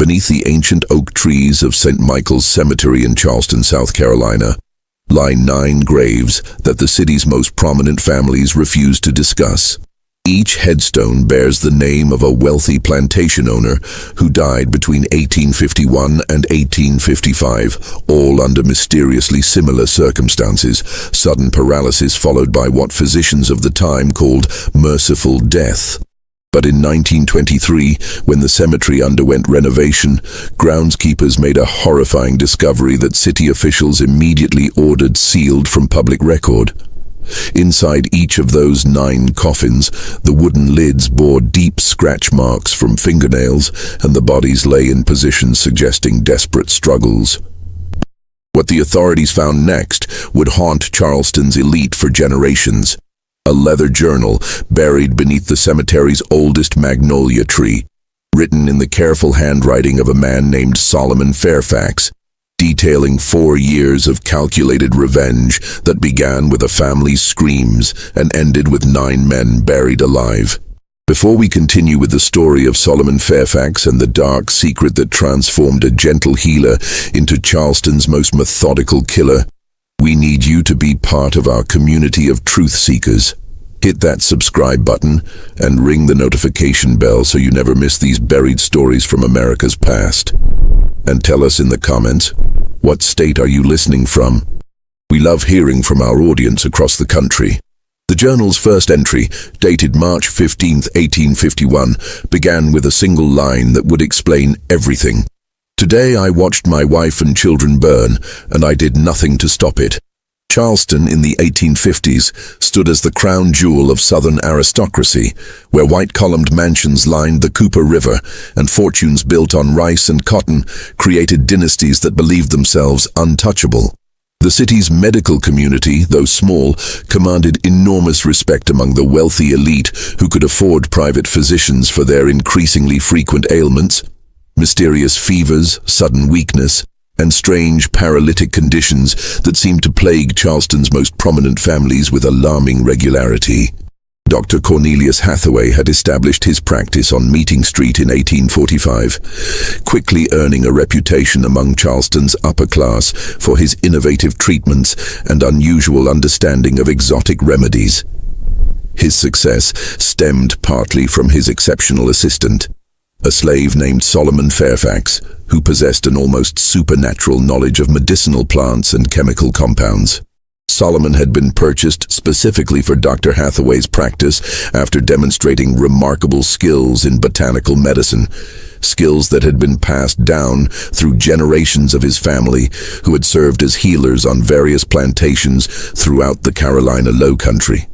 Beneath the ancient oak trees of St. Michael's Cemetery in Charleston, South Carolina, lie 9 graves that the city's most prominent families refuse to discuss. Each headstone bears the name of a wealthy plantation owner who died between 1851 and 1855, all under mysteriously similar circumstances, sudden paralysis followed by what physicians of the time called merciful death. But in 1923, when the cemetery underwent renovation, groundskeepers made a horrifying discovery that city officials immediately ordered sealed from public record. Inside each of those 9 coffins, the wooden lids bore deep scratch marks from fingernails, and the bodies lay in positions suggesting desperate struggles. What the authorities found next would haunt Charleston's elite for generations. A leather journal buried beneath the cemetery's oldest magnolia tree, written in the careful handwriting of a man named Solomon Fairfax, detailing 4 years of calculated revenge that began with a family's screams and ended with 9 men buried alive. Before we continue with the story of Solomon Fairfax and the dark secret that transformed a gentle healer into Charleston's most methodical killer, we need you to be part of our community of truth seekers. Hit that subscribe button and ring the notification bell so you never miss these buried stories from America's past. And tell us in the comments, what state are you listening from? We love hearing from our audience across the country. The journal's first entry, dated March 15, 1851, began with a single line that would explain everything. Today I watched my wife and children burn, and I did nothing to stop it. Charleston in the 1850s stood as the crown jewel of Southern aristocracy, where white-columned mansions lined the Cooper River and fortunes built on rice and cotton created dynasties that believed themselves untouchable. The city's medical community, though small, commanded enormous respect among the wealthy elite who could afford private physicians for their increasingly frequent ailments, mysterious fevers, sudden weakness, and strange paralytic conditions that seemed to plague Charleston's most prominent families with alarming regularity. Dr. Cornelius Hathaway had established his practice on Meeting Street in 1845, quickly earning a reputation among Charleston's upper class for his innovative treatments and unusual understanding of exotic remedies. His success stemmed partly from his exceptional assistant, a slave named Solomon Fairfax, who possessed an almost supernatural knowledge of medicinal plants and chemical compounds. Solomon had been purchased specifically for Dr. Hathaway's practice after demonstrating remarkable skills in botanical medicine, skills that had been passed down through generations of his family, who had served as healers on various plantations throughout the Carolina Lowcountry.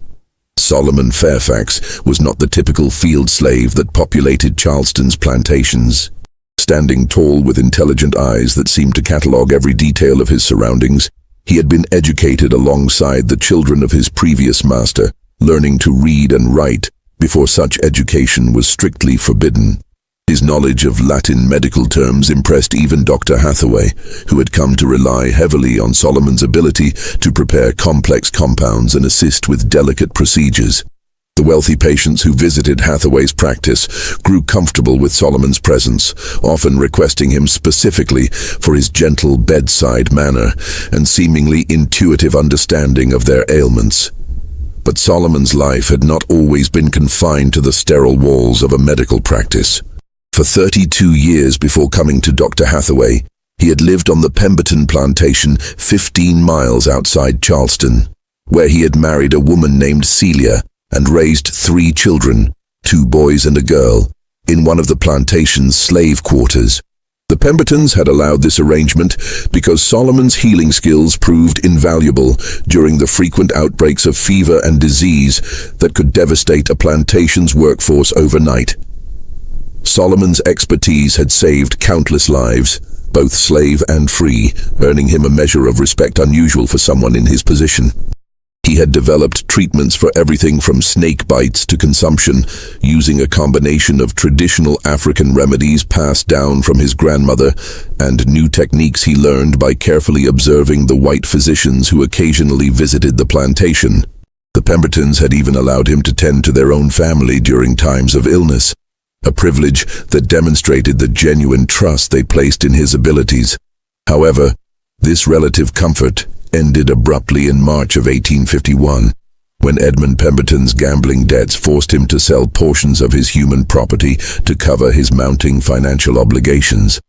Solomon Fairfax was not the typical field slave that populated Charleston's plantations. Standing tall with intelligent eyes that seemed to catalog every detail of his surroundings, he had been educated alongside the children of his previous master, learning to read and write before such education was strictly forbidden. His knowledge of Latin medical terms impressed even Dr. Hathaway, who had come to rely heavily on Solomon's ability to prepare complex compounds and assist with delicate procedures. The wealthy patients who visited Hathaway's practice grew comfortable with Solomon's presence, often requesting him specifically for his gentle bedside manner and seemingly intuitive understanding of their ailments. But Solomon's life had not always been confined to the sterile walls of a medical practice. For 32 years before coming to Dr. Hathaway, he had lived on the Pemberton plantation 15 miles outside Charleston, where he had married a woman named Celia and raised 3 children, 2 boys and a girl, in one of the plantation's slave quarters. The Pembertons had allowed this arrangement because Solomon's healing skills proved invaluable during the frequent outbreaks of fever and disease that could devastate a plantation's workforce overnight. Solomon's expertise had saved countless lives, both slave and free, earning him a measure of respect unusual for someone in his position. He had developed treatments for everything from snake bites to consumption, using a combination of traditional African remedies passed down from his grandmother and new techniques he learned by carefully observing the white physicians who occasionally visited the plantation. The Pembertons had even allowed him to tend to their own family during times of illness, a privilege that demonstrated the genuine trust they placed in his abilities. However, this relative comfort ended abruptly in March of 1851, when Edmund Pemberton's gambling debts forced him to sell portions of his human property to cover his mounting financial obligations.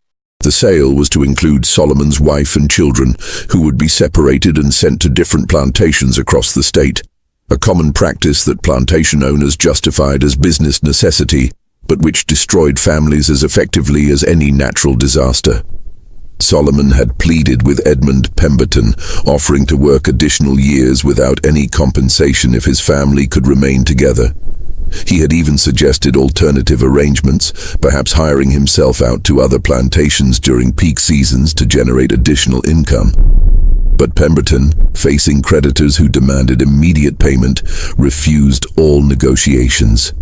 The sale was to include Solomon's wife and children, who would be separated and sent to different plantations across the state, a common practice that plantation owners justified as business necessity, but which destroyed families as effectively as any natural disaster. Solomon had pleaded with Edmund Pemberton, offering to work additional years without any compensation if his family could remain together. He had even suggested alternative arrangements, perhaps hiring himself out to other plantations during peak seasons to generate additional income. But Pemberton, facing creditors who demanded immediate payment, refused all negotiations.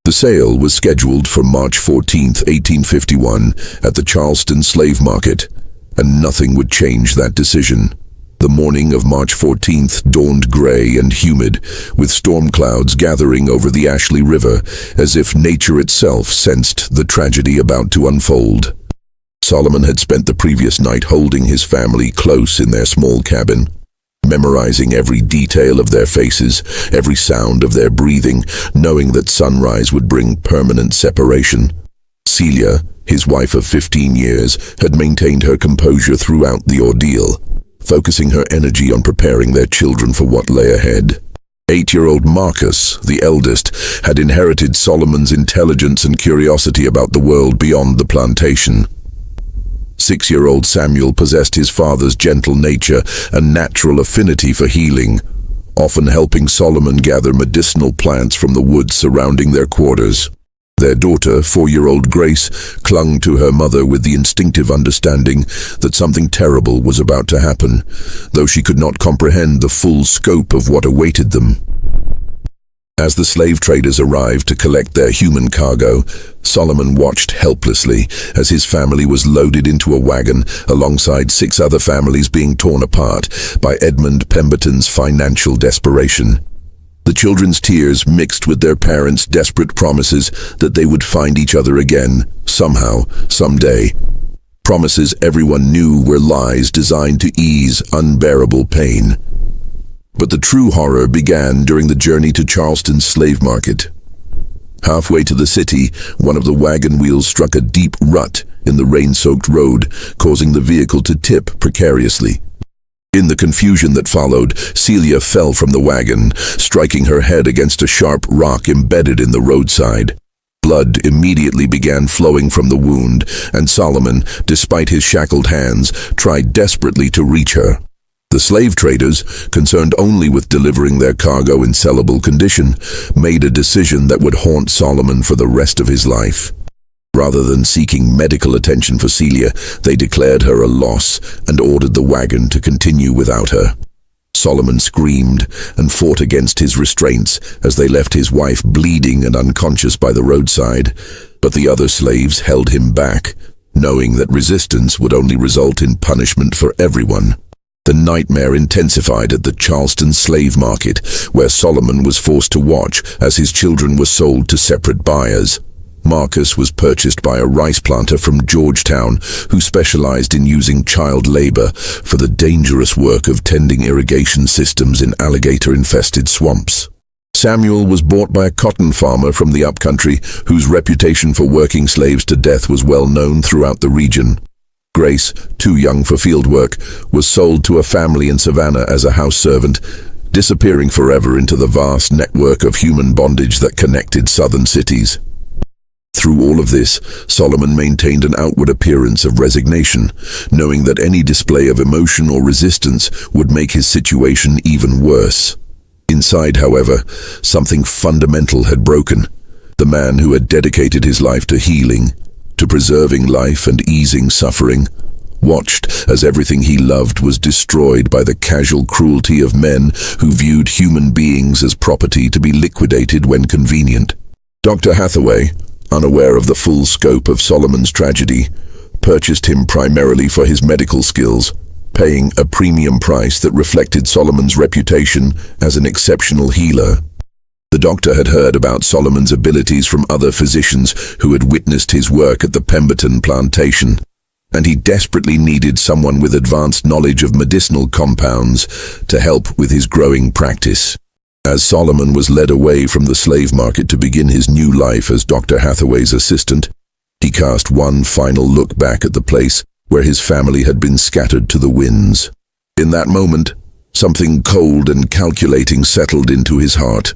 The sale was scheduled for March 14, 1851, at the Charleston slave market, and nothing would change that decision. The morning of March 14th dawned gray and humid, with storm clouds gathering over the Ashley River, as if nature itself sensed the tragedy about to unfold. Solomon had spent the previous night holding his family close in their small cabin, memorizing every detail of their faces, every sound of their breathing, knowing that sunrise would bring permanent separation. Celia, his wife of 15 years, had maintained her composure throughout the ordeal, focusing her energy on preparing their children for what lay ahead. 8-year-old Marcus, the eldest, had inherited Solomon's intelligence and curiosity about the world beyond the plantation. 6-year-old Samuel possessed his father's gentle nature and natural affinity for healing, often helping Solomon gather medicinal plants from the woods surrounding their quarters. Their daughter, 4-year-old Grace, clung to her mother with the instinctive understanding that something terrible was about to happen, though she could not comprehend the full scope of what awaited them. As the slave traders arrived to collect their human cargo, Solomon watched helplessly as his family was loaded into a wagon alongside 6 other families being torn apart by Edmund Pemberton's financial desperation. The children's tears mixed with their parents' desperate promises that they would find each other again, somehow, someday. Promises everyone knew were lies designed to ease unbearable pain. But the true horror began during the journey to Charleston's slave market. Halfway to the city, one of the wagon wheels struck a deep rut in the rain-soaked road, causing the vehicle to tip precariously. In the confusion that followed, Celia fell from the wagon, striking her head against a sharp rock embedded in the roadside. Blood immediately began flowing from the wound, and Solomon, despite his shackled hands, tried desperately to reach her. The slave traders, concerned only with delivering their cargo in sellable condition, made a decision that would haunt Solomon for the rest of his life. Rather than seeking medical attention for Celia, they declared her a loss and ordered the wagon to continue without her. Solomon screamed and fought against his restraints as they left his wife bleeding and unconscious by the roadside, but the other slaves held him back, knowing that resistance would only result in punishment for everyone. The nightmare intensified at the Charleston slave market, where Solomon was forced to watch as his children were sold to separate buyers. Marcus was purchased by a rice planter from Georgetown who specialized in using child labor for the dangerous work of tending irrigation systems in alligator-infested swamps. Samuel was bought by a cotton farmer from the upcountry whose reputation for working slaves to death was well known throughout the region. Grace, too young for field work, was sold to a family in Savannah as a house servant, disappearing forever into the vast network of human bondage that connected southern cities. Through all of this, Solomon maintained an outward appearance of resignation, knowing that any display of emotion or resistance would make his situation even worse. Inside, however, something fundamental had broken. The man who had dedicated his life to healing, to preserving life and easing suffering, watched as everything he loved was destroyed by the casual cruelty of men who viewed human beings as property to be liquidated when convenient. Dr. Hathaway, unaware of the full scope of Solomon's tragedy, purchased him primarily for his medical skills, paying a premium price that reflected Solomon's reputation as an exceptional healer. The doctor had heard about Solomon's abilities from other physicians who had witnessed his work at the Pemberton plantation, and he desperately needed someone with advanced knowledge of medicinal compounds to help with his growing practice. As Solomon was led away from the slave market to begin his new life as Dr. Hathaway's assistant, he cast one final look back at the place where his family had been scattered to the winds. In that moment, something cold and calculating settled into his heart,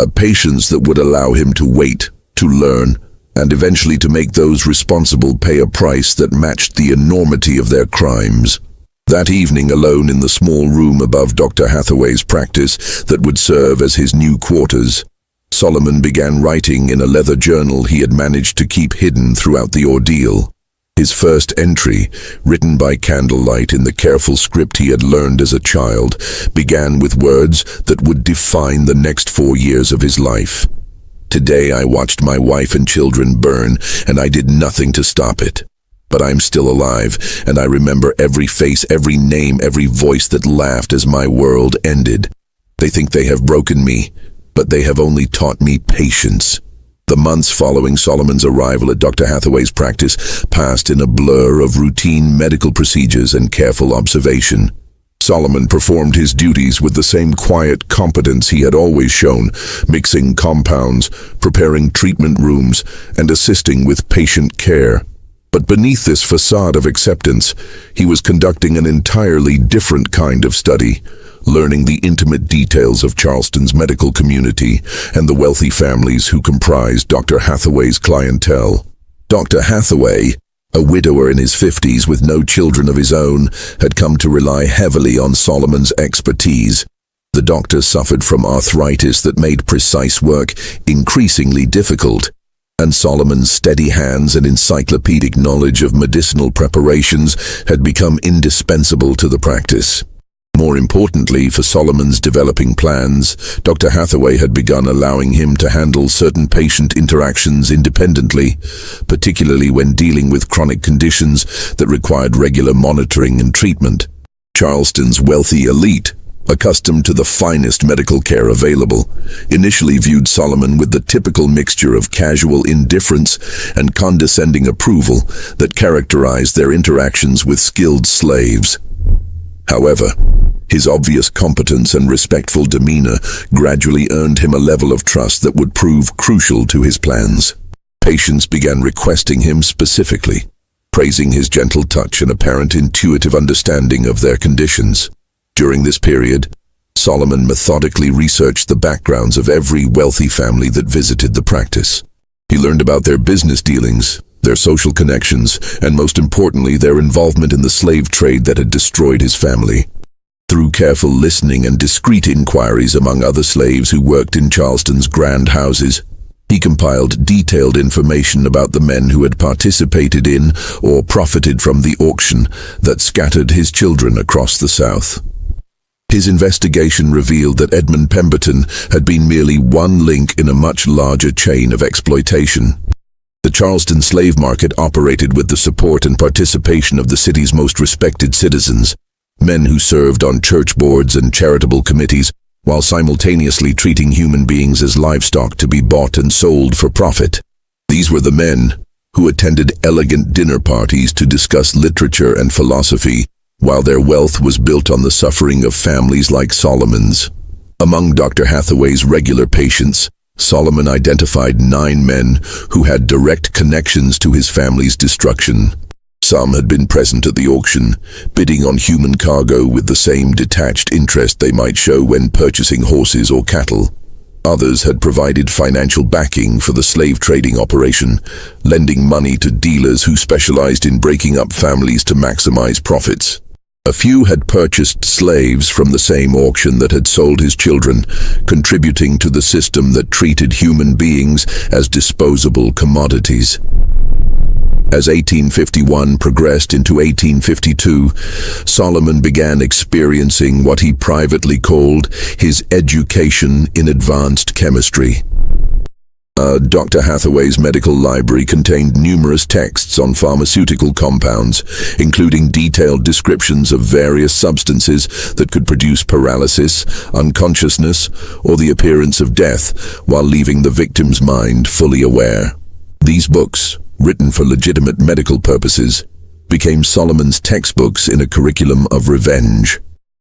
a patience that would allow him to wait, to learn, and eventually to make those responsible pay a price that matched the enormity of their crimes. That evening, alone in the small room above Dr. Hathaway's practice that would serve as his new quarters, Solomon began writing in a leather journal he had managed to keep hidden throughout the ordeal. His first entry, written by candlelight in the careful script he had learned as a child, began with words that would define the next 4 years of his life. Today I watched my wife and children burn, and I did nothing to stop it. But I'm still alive, and I remember every face, every name, every voice that laughed as my world ended. They think they have broken me, but they have only taught me patience. The months following Solomon's arrival at Dr. Hathaway's practice passed in a blur of routine medical procedures and careful observation. Solomon performed his duties with the same quiet competence he had always shown, mixing compounds, preparing treatment rooms, and assisting with patient care. But beneath this facade of acceptance, he was conducting an entirely different kind of study, learning the intimate details of Charleston's medical community and the wealthy families who comprised Dr. Hathaway's clientele. Dr. Hathaway, a widower in his 50s with no children of his own, had come to rely heavily on Solomon's expertise. The doctor suffered from arthritis that made precise work increasingly difficult, and Solomon's steady hands and encyclopedic knowledge of medicinal preparations had become indispensable to the practice. More importantly, for Solomon's developing plans, Dr. Hathaway had begun allowing him to handle certain patient interactions independently, particularly when dealing with chronic conditions that required regular monitoring and treatment. Charleston's wealthy elite, accustomed to the finest medical care available, initially viewed Solomon with the typical mixture of casual indifference and condescending approval that characterized their interactions with skilled slaves. However, his obvious competence and respectful demeanor gradually earned him a level of trust that would prove crucial to his plans. Patients began requesting him specifically, praising his gentle touch and apparent intuitive understanding of their conditions. During this period, Solomon methodically researched the backgrounds of every wealthy family that visited the practice. He learned about their business dealings, their social connections, and most importantly, their involvement in the slave trade that had destroyed his family. Through careful listening and discreet inquiries among other slaves who worked in Charleston's grand houses, he compiled detailed information about the men who had participated in or profited from the auction that scattered his children across the South. His investigation revealed that Edmund Pemberton had been merely one link in a much larger chain of exploitation. The Charleston slave market operated with the support and participation of the city's most respected citizens, men who served on church boards and charitable committees, while simultaneously treating human beings as livestock to be bought and sold for profit. These were the men who attended elegant dinner parties to discuss literature and philosophy, while their wealth was built on the suffering of families like Solomon's. Among Dr. Hathaway's regular patients, Solomon identified 9 men who had direct connections to his family's destruction. Some had been present at the auction, bidding on human cargo with the same detached interest they might show when purchasing horses or cattle. Others had provided financial backing for the slave trading operation, lending money to dealers who specialized in breaking up families to maximize profits. A few had purchased slaves from the same auction that had sold his children, contributing to the system that treated human beings as disposable commodities. As 1851 progressed into 1852, Solomon began experiencing what he privately called his education in advanced chemistry. Dr. Hathaway's medical library contained numerous texts on pharmaceutical compounds, including detailed descriptions of various substances that could produce paralysis, unconsciousness, or the appearance of death, while leaving the victim's mind fully aware. These books, written for legitimate medical purposes, became Solomon's textbooks in a curriculum of revenge.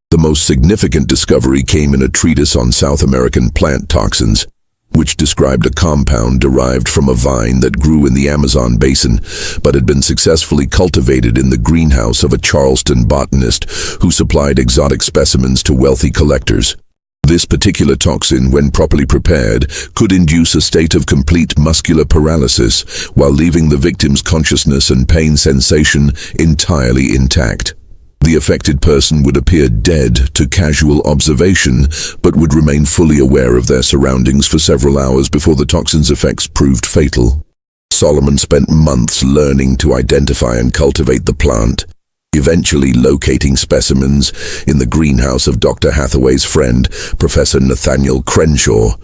The most significant discovery came in a treatise on South American plant toxins, which described a compound derived from a vine that grew in the Amazon basin, but had been successfully cultivated in the greenhouse of a Charleston botanist who supplied exotic specimens to wealthy collectors. This particular toxin, when properly prepared, could induce a state of complete muscular paralysis while leaving the victim's consciousness and pain sensation entirely intact. The affected person would appear dead to casual observation, but would remain fully aware of their surroundings for several hours before the toxin's effects proved fatal. Solomon spent months learning to identify and cultivate the plant, eventually locating specimens in the greenhouse of Dr. Hathaway's friend, Professor Nathaniel Crenshaw,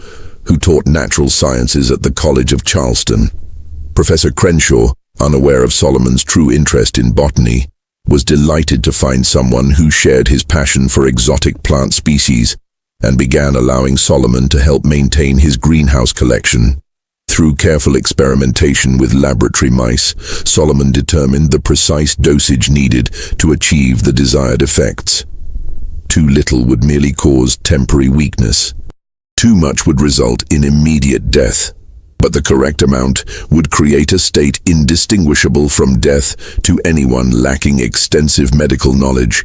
who taught natural sciences at the College of Charleston. Professor Crenshaw, unaware of Solomon's true interest in botany, was delighted to find someone who shared his passion for exotic plant species and began allowing Solomon to help maintain his greenhouse collection. Through careful experimentation with laboratory mice, Solomon determined the precise dosage needed to achieve the desired effects. Too little would merely cause temporary weakness. Too much would result in immediate death. But the correct amount would create a state indistinguishable from death to anyone lacking extensive medical knowledge,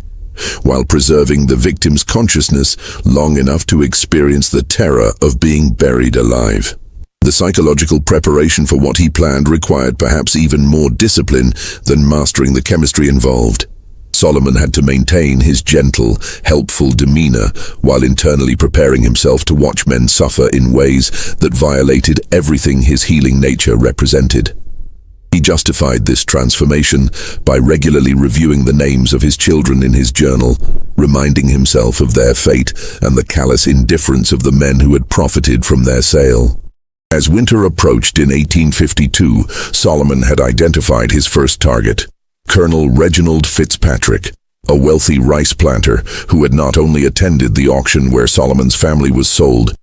while preserving the victim's consciousness long enough to experience the terror of being buried alive. The psychological preparation for what he planned required perhaps even more discipline than mastering the chemistry involved. Solomon had to maintain his gentle, helpful demeanor while internally preparing himself to watch men suffer in ways that violated everything his healing nature represented. He justified this transformation by regularly reviewing the names of his children in his journal, reminding himself of their fate and the callous indifference of the men who had profited from their sale. As winter approached in 1852, Solomon had identified his first target, Colonel Reginald Fitzpatrick, a wealthy rice planter who had not only attended the auction where Solomon's family was sold,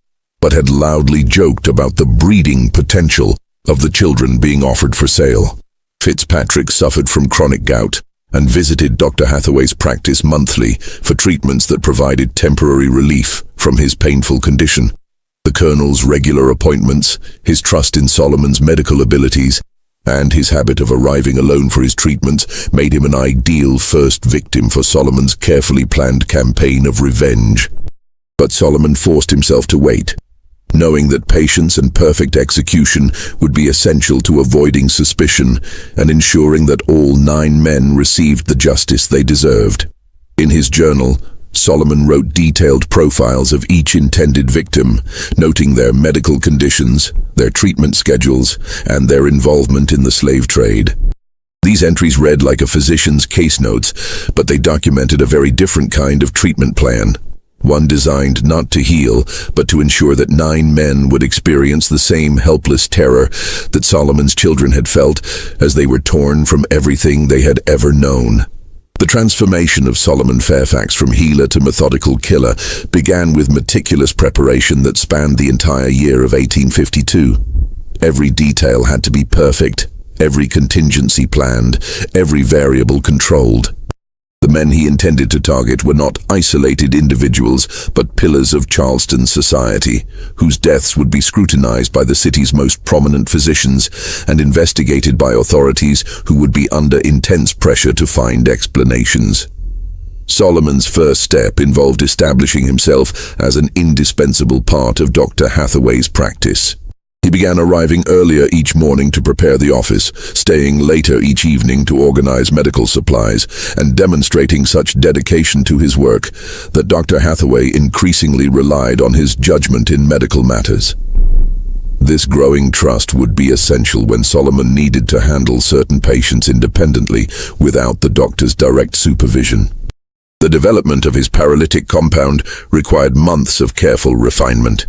but had loudly joked about the breeding potential of the children being offered for sale. Fitzpatrick suffered from chronic gout and visited Dr. Hathaway's practice monthly for treatments that provided temporary relief from his painful condition. The Colonel's regular appointments, his trust in Solomon's medical abilities, and his habit of arriving alone for his treatments made him an ideal first victim for Solomon's carefully planned campaign of revenge. But Solomon forced himself to wait, knowing that patience and perfect execution would be essential to avoiding suspicion and ensuring that all 9 men received the justice they deserved. In his journal, Solomon wrote detailed profiles of each intended victim, noting their medical conditions, their treatment schedules, and their involvement in the slave trade. These entries read like a physician's case notes, but they documented a very different kind of treatment plan, one designed not to heal, but to ensure that 9 men would experience the same helpless terror that Solomon's children had felt as they were torn from everything they had ever known. The transformation of Solomon Fairfax from healer to methodical killer began with meticulous preparation that spanned the entire year of 1852. Every detail had to be perfect, every contingency planned, every variable controlled. The men he intended to target were not isolated individuals, but pillars of Charleston society, whose deaths would be scrutinized by the city's most prominent physicians and investigated by authorities who would be under intense pressure to find explanations. Solomon's first step involved establishing himself as an indispensable part of Dr. Hathaway's practice. He began arriving earlier each morning to prepare the office, staying later each evening to organize medical supplies, and demonstrating such dedication to his work that Dr. Hathaway increasingly relied on his judgment in medical matters. This growing trust would be essential when Solomon needed to handle certain patients independently without the doctor's direct supervision. The development of his paralytic compound required months of careful refinement.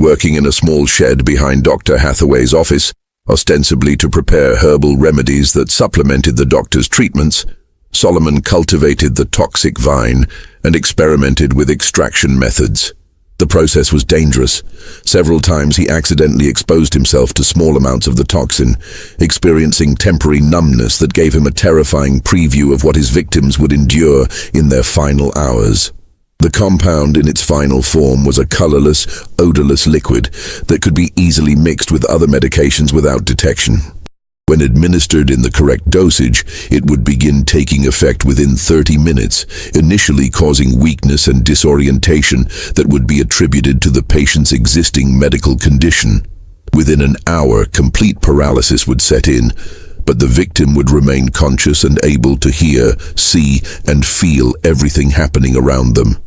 Working in a small shed behind Dr. Hathaway's office, ostensibly to prepare herbal remedies that supplemented the doctor's treatments, Solomon cultivated the toxic vine and experimented with extraction methods. The process was dangerous. Several times he accidentally exposed himself to small amounts of the toxin, experiencing temporary numbness that gave him a terrifying preview of what his victims would endure in their final hours. The compound in its final form was a colorless, odorless liquid that could be easily mixed with other medications without detection. When administered in the correct dosage, it would begin taking effect within 30 minutes, initially causing weakness and disorientation that would be attributed to the patient's existing medical condition. Within an hour, complete paralysis would set in, but the victim would remain conscious and able to hear, see, and feel everything happening around them.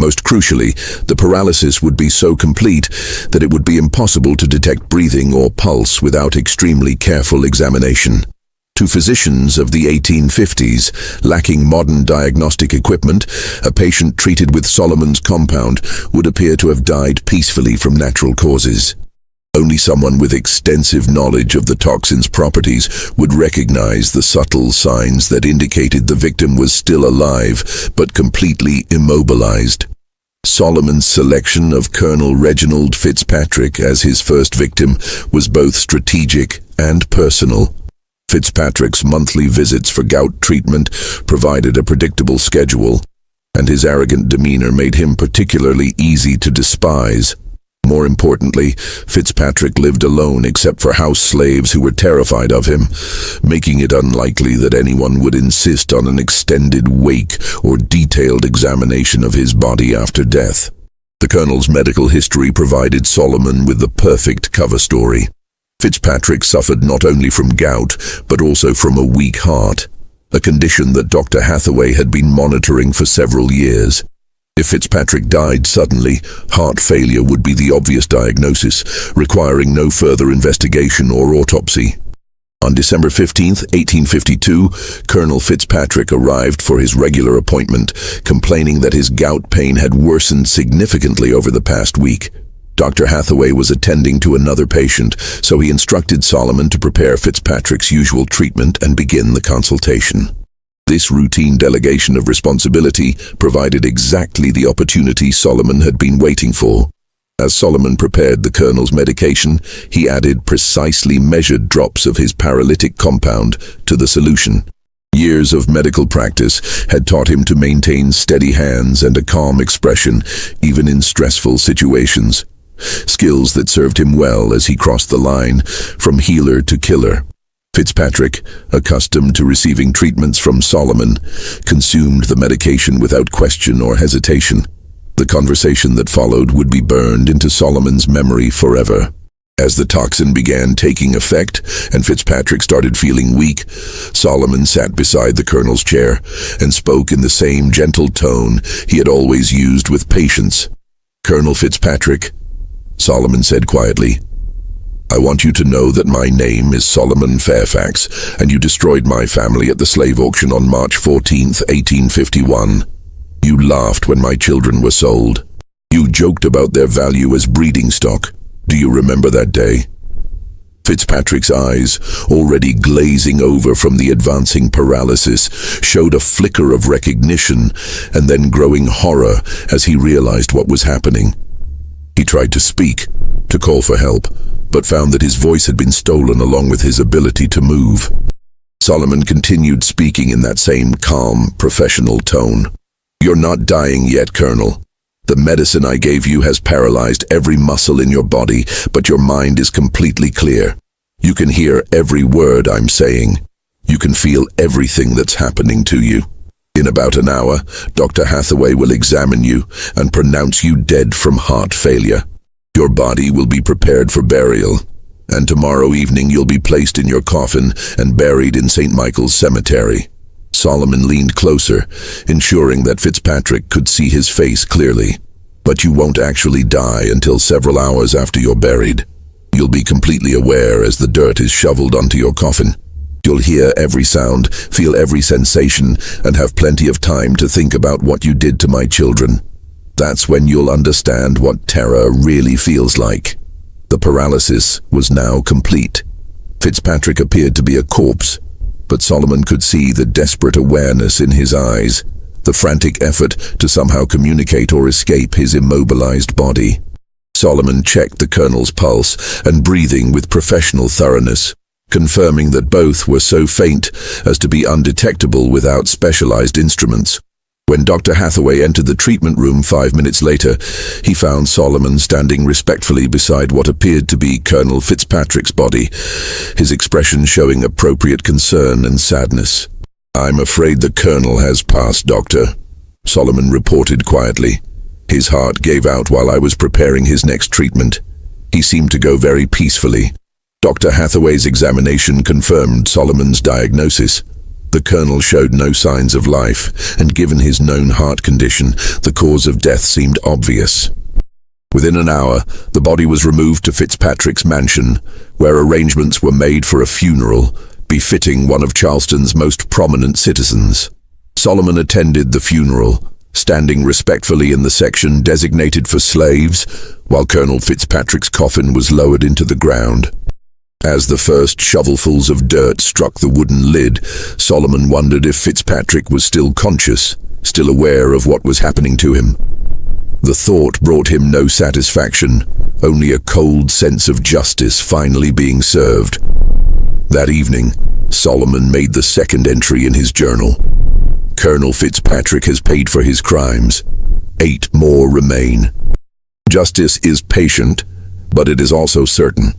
Most crucially, the paralysis would be so complete that it would be impossible to detect breathing or pulse without extremely careful examination. To physicians of the 1850s, lacking modern diagnostic equipment, a patient treated with Solomon's compound would appear to have died peacefully from natural causes. Only someone with extensive knowledge of the toxin's properties would recognize the subtle signs that indicated the victim was still alive but completely immobilized. Solomon's selection of Colonel Reginald Fitzpatrick as his first victim was both strategic and personal. Fitzpatrick's monthly visits for gout treatment provided a predictable schedule, and his arrogant demeanor made him particularly easy to despise. More importantly, Fitzpatrick lived alone except for house slaves who were terrified of him, making it unlikely that anyone would insist on an extended wake or detailed examination of his body after death. The Colonel's medical history provided Solomon with the perfect cover story. Fitzpatrick suffered not only from gout, but also from a weak heart, a condition that Dr. Hathaway had been monitoring for several years. If Fitzpatrick died suddenly, heart failure would be the obvious diagnosis, requiring no further investigation or autopsy. On December 15, 1852, Colonel Fitzpatrick arrived for his regular appointment, complaining that his gout pain had worsened significantly over the past week. Dr. Hathaway was attending to another patient, so he instructed Solomon to prepare Fitzpatrick's usual treatment and begin the consultation. This routine delegation of responsibility provided exactly the opportunity Solomon had been waiting for. As Solomon prepared the Colonel's medication, he added precisely measured drops of his paralytic compound to the solution. Years of medical practice had taught him to maintain steady hands and a calm expression, even in stressful situations. Skills that served him well as he crossed the line from healer to killer. Fitzpatrick, accustomed to receiving treatments from Solomon, consumed the medication without question or hesitation. The conversation that followed would be burned into Solomon's memory forever. As the toxin began taking effect and Fitzpatrick started feeling weak, Solomon sat beside the Colonel's chair and spoke in the same gentle tone he had always used with patience. "Colonel Fitzpatrick," Solomon said quietly, "I want you to know that my name is Solomon Fairfax, and you destroyed my family at the slave auction on March 14, 1851. You laughed when my children were sold. You joked about their value as breeding stock. Do you remember that day?" Fitzpatrick's eyes, already glazing over from the advancing paralysis, showed a flicker of recognition and then growing horror as he realized what was happening. He tried to speak, to call for help, but found that his voice had been stolen along with his ability to move. Solomon continued speaking in that same calm, professional tone. "You're not dying yet, Colonel. The medicine I gave you has paralyzed every muscle in your body, but your mind is completely clear. You can hear every word I'm saying. You can feel everything that's happening to you. In about an hour, Dr. Hathaway will examine you and pronounce you dead from heart failure. Your body will be prepared for burial, and tomorrow evening you'll be placed in your coffin and buried in St. Michael's Cemetery." Solomon leaned closer, ensuring that Fitzpatrick could see his face clearly. "But you won't actually die until several hours after you're buried. You'll be completely aware as the dirt is shoveled onto your coffin. You'll hear every sound, feel every sensation, and have plenty of time to think about what you did to my children. That's when you'll understand what terror really feels like. The paralysis was now complete. Fitzpatrick appeared to be a corpse, but Solomon could see the desperate awareness in his eyes, the frantic effort to somehow communicate or escape his immobilized body. Solomon checked the colonel's pulse and breathing with professional thoroughness, confirming that both were so faint as to be undetectable without specialized instruments. When Dr. Hathaway entered the treatment room 5 minutes later, he found Solomon standing respectfully beside what appeared to be Colonel Fitzpatrick's body, his expression showing appropriate concern and sadness. "I'm afraid the colonel has passed, Doctor," Solomon reported quietly. "His heart gave out while I was preparing his next treatment. He seemed to go very peacefully." Dr. Hathaway's examination confirmed Solomon's diagnosis. The colonel showed no signs of life, and given his known heart condition, the cause of death seemed obvious. Within an hour, the body was removed to Fitzpatrick's mansion, where arrangements were made for a funeral, befitting one of Charleston's most prominent citizens. Solomon attended the funeral, standing respectfully in the section designated for slaves, while Colonel Fitzpatrick's coffin was lowered into the ground. As the first shovelfuls of dirt struck the wooden lid, Solomon wondered if Fitzpatrick was still conscious, still aware of what was happening to him. The thought brought him no satisfaction, only a cold sense of justice finally being served. That evening, Solomon made the second entry in his journal. "Colonel Fitzpatrick has paid for his crimes. 8 more remain." Justice is patient, but it is also certain.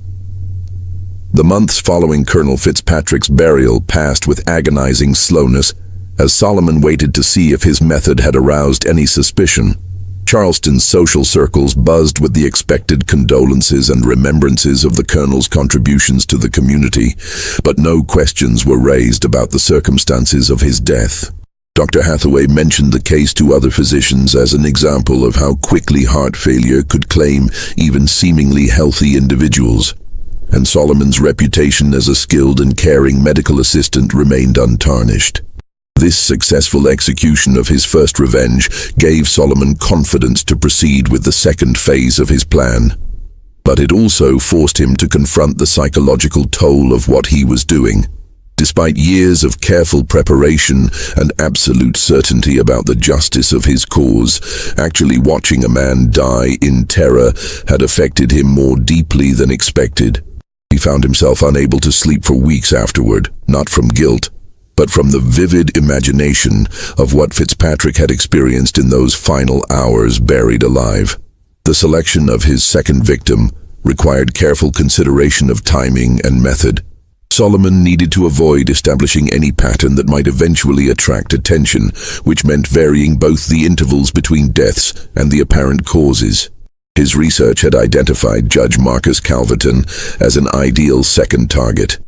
The months following Colonel Fitzpatrick's burial passed with agonizing slowness as Solomon waited to see if his method had aroused any suspicion. Charleston's social circles buzzed with the expected condolences and remembrances of the colonel's contributions to the community, but no questions were raised about the circumstances of his death. Dr. Hathaway mentioned the case to other physicians as an example of how quickly heart failure could claim even seemingly healthy individuals. And Solomon's reputation as a skilled and caring medical assistant remained untarnished. This successful execution of his first revenge gave Solomon confidence to proceed with the second phase of his plan. But it also forced him to confront the psychological toll of what he was doing. Despite years of careful preparation and absolute certainty about the justice of his cause, actually watching a man die in terror had affected him more deeply than expected. He found himself unable to sleep for weeks afterward, not from guilt, but from the vivid imagination of what Fitzpatrick had experienced in those final hours buried alive. The selection of his second victim required careful consideration of timing and method. Solomon needed to avoid establishing any pattern that might eventually attract attention, which meant varying both the intervals between deaths and the apparent causes. His research had identified Judge Marcus Calverton as an ideal second target,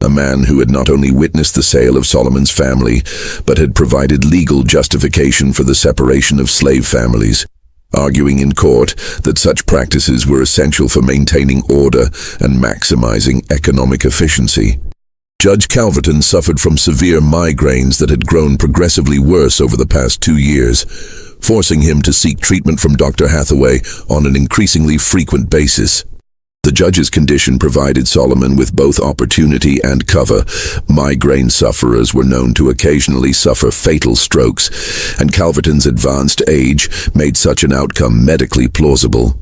a man who had not only witnessed the sale of Solomon's family, but had provided legal justification for the separation of slave families, arguing in court that such practices were essential for maintaining order and maximizing economic efficiency. Judge Calverton suffered from severe migraines that had grown progressively worse over the past 2 years, forcing him to seek treatment from Dr. Hathaway on an increasingly frequent basis. The judge's condition provided Solomon with both opportunity and cover. Migraine sufferers were known to occasionally suffer fatal strokes, and Calverton's advanced age made such an outcome medically plausible.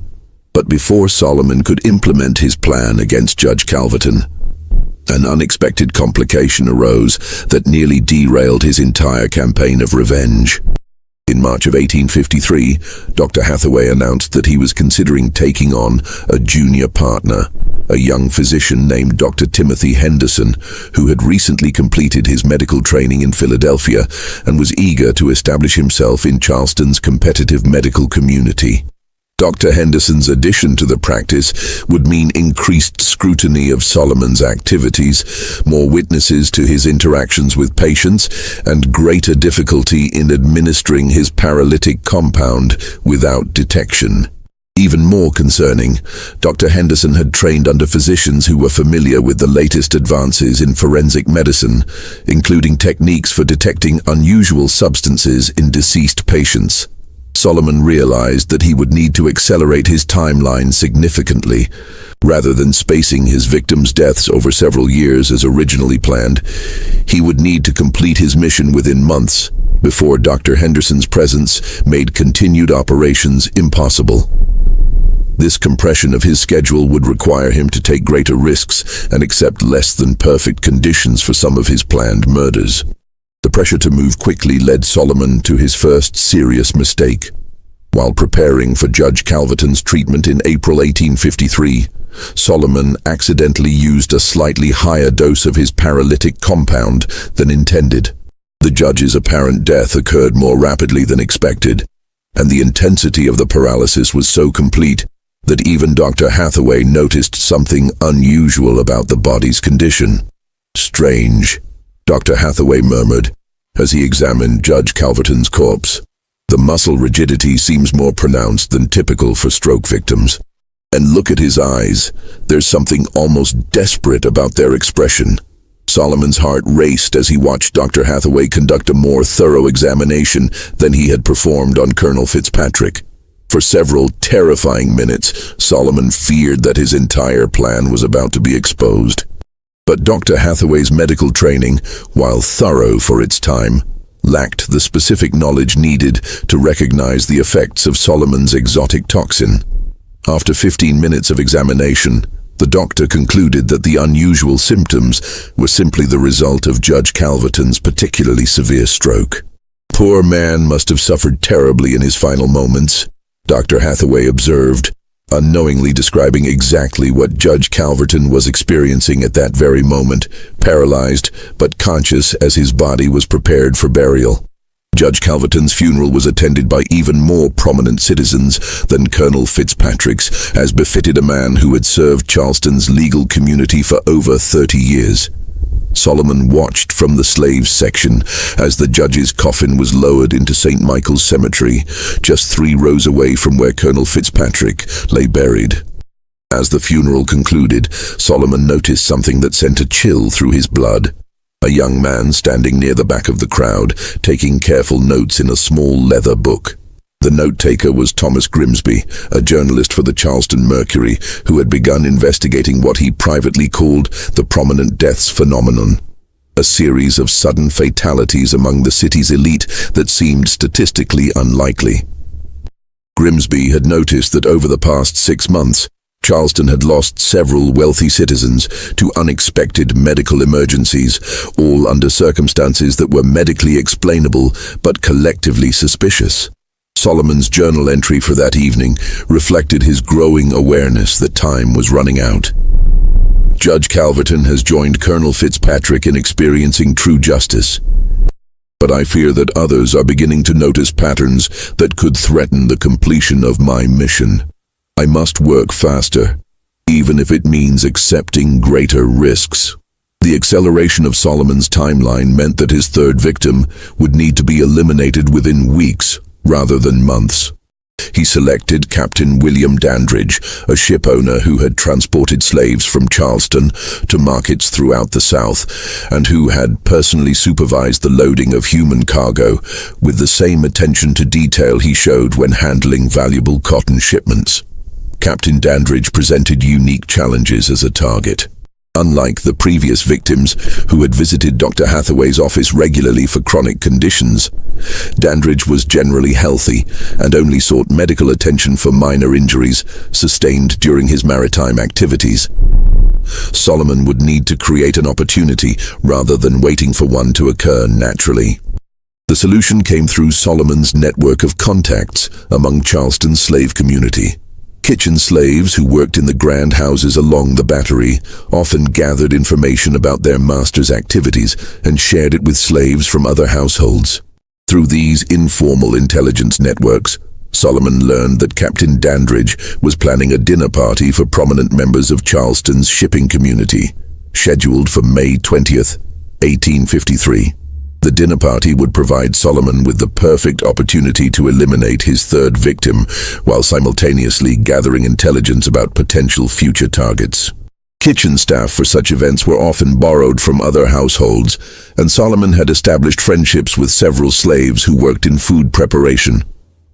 But before Solomon could implement his plan against Judge Calverton, an unexpected complication arose that nearly derailed his entire campaign of revenge. In March of 1853, Dr. Hathaway announced that he was considering taking on a junior partner, a young physician named Dr. Timothy Henderson, who had recently completed his medical training in Philadelphia and was eager to establish himself in Charleston's competitive medical community. Dr. Henderson's addition to the practice would mean increased scrutiny of Solomon's activities, more witnesses to his interactions with patients, and greater difficulty in administering his paralytic compound without detection. Even more concerning, Dr. Henderson had trained under physicians who were familiar with the latest advances in forensic medicine, including techniques for detecting unusual substances in deceased patients. Solomon realized that he would need to accelerate his timeline significantly. Rather than spacing his victims' deaths over several years as originally planned, he would need to complete his mission within months before Dr. Henderson's presence made continued operations impossible. This compression of his schedule would require him to take greater risks and accept less than perfect conditions for some of his planned murders. The pressure to move quickly led Solomon to his first serious mistake. While preparing for Judge Calverton's treatment in April 1853, Solomon accidentally used a slightly higher dose of his paralytic compound than intended. The judge's apparent death occurred more rapidly than expected, and the intensity of the paralysis was so complete that even Dr. Hathaway noticed something unusual about the body's condition. "Strange," Dr. Hathaway murmured as he examined Judge Calverton's corpse. "The muscle rigidity seems more pronounced than typical for stroke victims. And look at his eyes. There's something almost desperate about their expression." Solomon's heart raced as he watched Dr. Hathaway conduct a more thorough examination than he had performed on Colonel Fitzpatrick. For several terrifying minutes, Solomon feared that his entire plan was about to be exposed. But Dr. Hathaway's medical training, while thorough for its time, lacked the specific knowledge needed to recognize the effects of Solomon's exotic toxin. After 15 minutes of examination, the doctor concluded that the unusual symptoms were simply the result of Judge Calverton's particularly severe stroke. "Poor man must have suffered terribly in his final moments," Dr. Hathaway observed, unknowingly describing exactly what Judge Calverton was experiencing at that very moment, paralyzed but conscious as his body was prepared for burial. Judge Calverton's funeral was attended by even more prominent citizens than Colonel Fitzpatrick's, as befitted a man who had served Charleston's legal community for over 30 years. Solomon watched from the slaves section as the judge's coffin was lowered into St. Michael's Cemetery, just 3 rows away from where Colonel Fitzpatrick lay buried. As the funeral concluded, Solomon noticed something that sent a chill through his blood. A young man standing near the back of the crowd, taking careful notes in a small leather book. The note-taker was Thomas Grimsby, a journalist for the Charleston Mercury, who had begun investigating what he privately called the prominent deaths phenomenon, a series of sudden fatalities among the city's elite that seemed statistically unlikely. Grimsby had noticed that over the past 6 months, Charleston had lost several wealthy citizens to unexpected medical emergencies, all under circumstances that were medically explainable but collectively suspicious. Solomon's journal entry for that evening reflected his growing awareness that time was running out. Judge Calverton has joined Colonel Fitzpatrick in experiencing true justice, but I fear that others are beginning to notice patterns that could threaten the completion of my mission. I must work faster, even if it means accepting greater risks. The acceleration of Solomon's timeline meant that his third victim would need to be eliminated within weeks rather than months. He selected Captain William Dandridge, a ship owner who had transported slaves from Charleston to markets throughout the South, and who had personally supervised the loading of human cargo with the same attention to detail he showed when handling valuable cotton shipments. Captain Dandridge presented unique challenges as a target. Unlike the previous victims who had visited Dr. Hathaway's office regularly for chronic conditions, Dandridge was generally healthy and only sought medical attention for minor injuries sustained during his maritime activities. Solomon would need to create an opportunity rather than waiting for one to occur naturally. The solution came through Solomon's network of contacts among Charleston's slave community. Kitchen slaves who worked in the grand houses along the Battery often gathered information about their master's activities and shared it with slaves from other households. Through these informal intelligence networks, Solomon learned that Captain Dandridge was planning a dinner party for prominent members of Charleston's shipping community, scheduled for May 20th, 1853. The dinner party would provide Solomon with the perfect opportunity to eliminate his third victim while simultaneously gathering intelligence about potential future targets. Kitchen staff for such events were often borrowed from other households, and Solomon had established friendships with several slaves who worked in food preparation.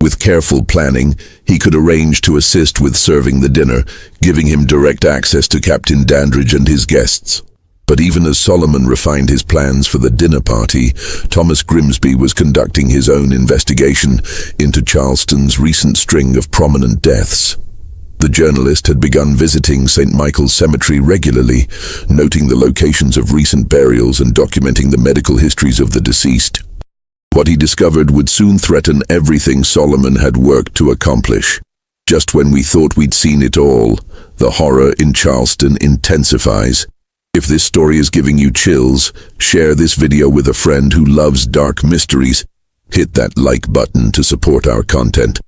With careful planning, he could arrange to assist with serving the dinner, giving him direct access to Captain Dandridge and his guests. But even as Solomon refined his plans for the dinner party, Thomas Grimsby was conducting his own investigation into Charleston's recent string of prominent deaths. The journalist had begun visiting St. Michael's Cemetery regularly, noting the locations of recent burials and documenting the medical histories of the deceased. What he discovered would soon threaten everything Solomon had worked to accomplish. Just when we thought we'd seen it all, the horror in Charleston intensifies. If this story is giving you chills, share this video with a friend who loves dark mysteries. Hit that like button to support our content.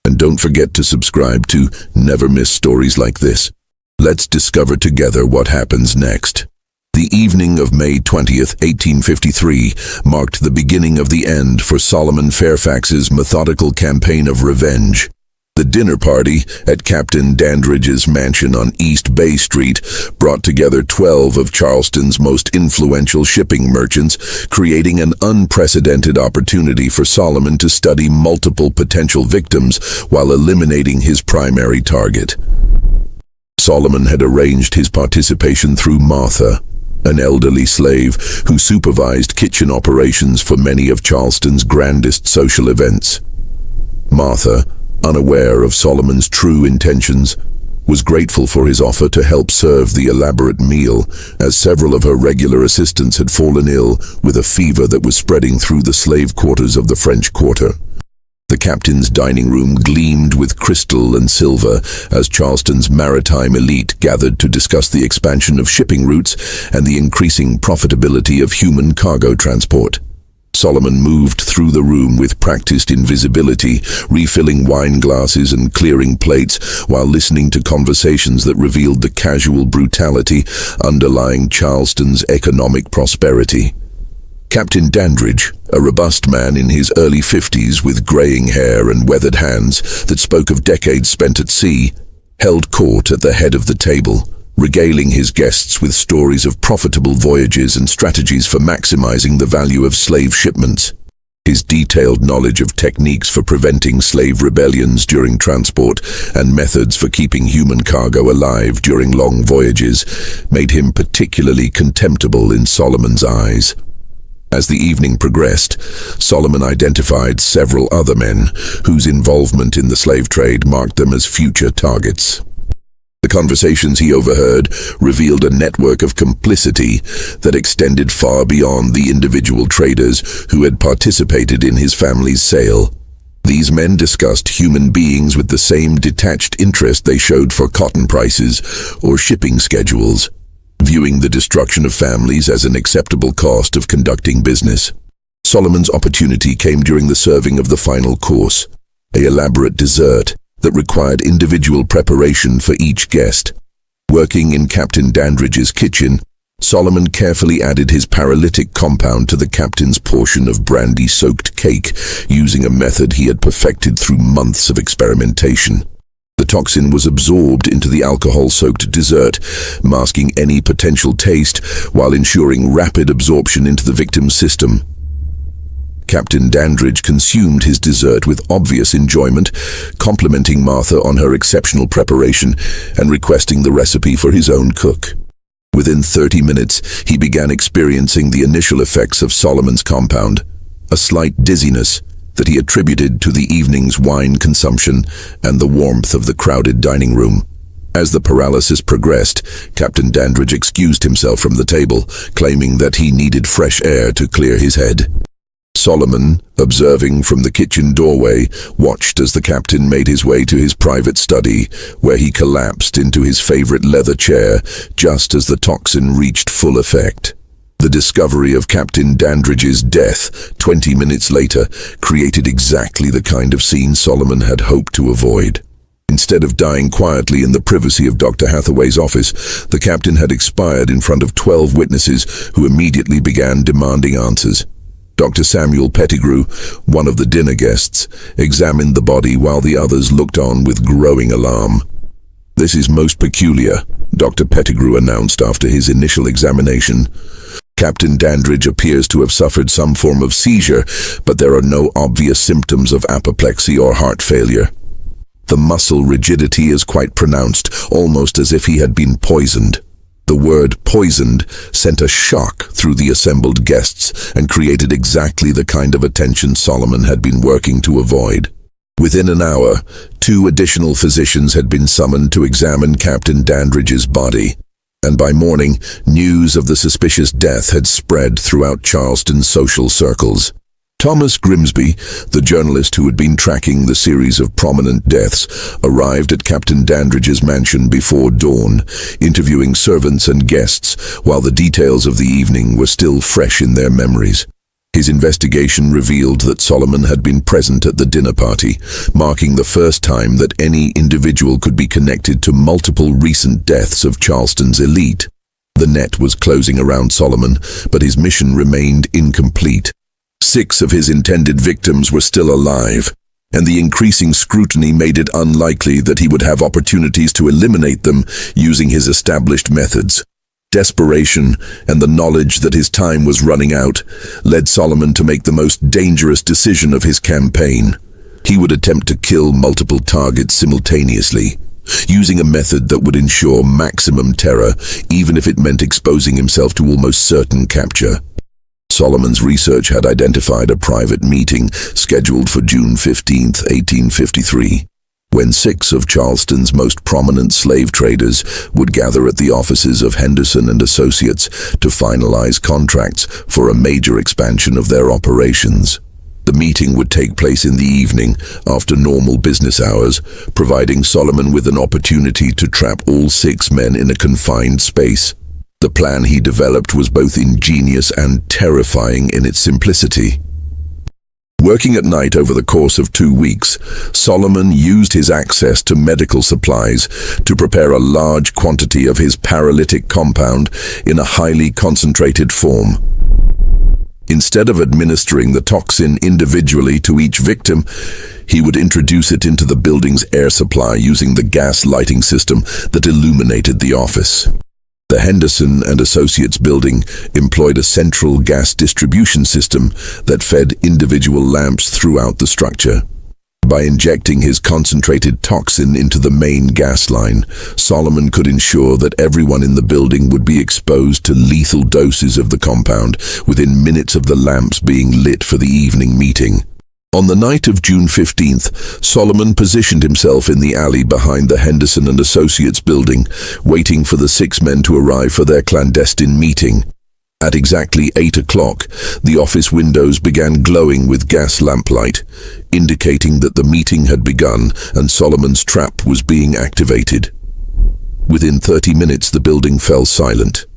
And don't forget to subscribe to never miss stories like this. Let's discover together what happens next. The evening of May 20th, 1853, marked the beginning of the end for Solomon Fairfax's methodical campaign of revenge. The dinner party at Captain Dandridge's mansion on East Bay Street brought together 12 of Charleston's most influential shipping merchants, creating an unprecedented opportunity for Solomon to study multiple potential victims while eliminating his primary target. Solomon had arranged his participation through Martha, an elderly slave who supervised kitchen operations for many of Charleston's grandest social events. Martha, unaware of Solomon's true intentions, was grateful for his offer to help serve the elaborate meal, as several of her regular assistants had fallen ill with a fever that was spreading through the slave quarters of the French Quarter. The captain's dining room gleamed with crystal and silver as Charleston's maritime elite gathered to discuss the expansion of shipping routes and the increasing profitability of human cargo transport. Solomon moved through the room with practiced invisibility, refilling wine glasses and clearing plates while listening to conversations that revealed the casual brutality underlying Charleston's economic prosperity. Captain Dandridge, a robust man in his early 50s with graying hair and weathered hands that spoke of decades spent at sea, held court at the head of the table, regaling his guests with stories of profitable voyages and strategies for maximizing the value of slave shipments. His detailed knowledge of techniques for preventing slave rebellions during transport and methods for keeping human cargo alive during long voyages made him particularly contemptible in Solomon's eyes. As the evening progressed, Solomon identified several other men whose involvement in the slave trade marked them as future targets. The conversations he overheard revealed a network of complicity that extended far beyond the individual traders who had participated in his family's sale. These men discussed human beings with the same detached interest they showed for cotton prices or shipping schedules, viewing the destruction of families as an acceptable cost of conducting business. Solomon's opportunity came during the serving of the final course, an elaborate dessert that required individual preparation for each guest. Working in Captain Dandridge's kitchen, Solomon carefully added his paralytic compound to the captain's portion of brandy-soaked cake, using a method he had perfected through months of experimentation. The toxin was absorbed into the alcohol-soaked dessert, masking any potential taste while ensuring rapid absorption into the victim's system. Captain Dandridge consumed his dessert with obvious enjoyment, complimenting Martha on her exceptional preparation and requesting the recipe for his own cook. Within 30 minutes, he began experiencing the initial effects of Solomon's compound, a slight dizziness that he attributed to the evening's wine consumption and the warmth of the crowded dining room. As the paralysis progressed, Captain Dandridge excused himself from the table, claiming that he needed fresh air to clear his head. Solomon, observing from the kitchen doorway, watched as the captain made his way to his private study, where he collapsed into his favorite leather chair just as the toxin reached full effect. The discovery of Captain Dandridge's death 20 minutes later created exactly the kind of scene Solomon had hoped to avoid. Instead of dying quietly in the privacy of Dr. Hathaway's office, the captain had expired in front of 12 witnesses who immediately began demanding answers. Dr. Samuel Pettigrew, one of the dinner guests, examined the body while the others looked on with growing alarm. "This is most peculiar," Dr. Pettigrew announced after his initial examination. Captain Dandridge appears to have suffered some form of seizure, but there are no obvious symptoms of apoplexy or heart failure. The muscle rigidity is quite pronounced, almost as if he had been poisoned. The word poisoned sent a shock through the assembled guests and created exactly the kind of attention Solomon had been working to avoid. Within an hour, 2 additional physicians had been summoned to examine Captain Dandridge's body, and by morning, news of the suspicious death had spread throughout Charleston's social circles. Thomas Grimsby, the journalist who had been tracking the series of prominent deaths, arrived at Captain Dandridge's mansion before dawn, interviewing servants and guests while the details of the evening were still fresh in their memories. His investigation revealed that Solomon had been present at the dinner party, marking the first time that any individual could be connected to multiple recent deaths of Charleston's elite. The net was closing around Solomon, but his mission remained incomplete. 6 of his intended victims were still alive, and the increasing scrutiny made it unlikely that he would have opportunities to eliminate them using his established methods. Desperation and the knowledge that his time was running out led Solomon to make the most dangerous decision of his campaign. He would attempt to kill multiple targets simultaneously, using a method that would ensure maximum terror, even if it meant exposing himself to almost certain capture. Solomon's research had identified a private meeting scheduled for June 15, 1853, when 6 of Charleston's most prominent slave traders would gather at the offices of Henderson and Associates to finalize contracts for a major expansion of their operations. The meeting would take place in the evening, after normal business hours, providing Solomon with an opportunity to trap all 6 men in a confined space. The plan he developed was both ingenious and terrifying in its simplicity. Working at night over the course of 2 weeks, Solomon used his access to medical supplies to prepare a large quantity of his paralytic compound in a highly concentrated form. Instead of administering the toxin individually to each victim, he would introduce it into the building's air supply using the gas lighting system that illuminated the office. The Henderson and Associates building employed a central gas distribution system that fed individual lamps throughout the structure. By injecting his concentrated toxin into the main gas line, Solomon could ensure that everyone in the building would be exposed to lethal doses of the compound within minutes of the lamps being lit for the evening meeting. On the night of June 15th, Solomon positioned himself in the alley behind the Henderson and Associates building, waiting for the 6 men to arrive for their clandestine meeting. At exactly 8 o'clock, the office windows began glowing with gas lamplight, indicating that the meeting had begun and Solomon's trap was being activated. Within 30 minutes, the building fell silent.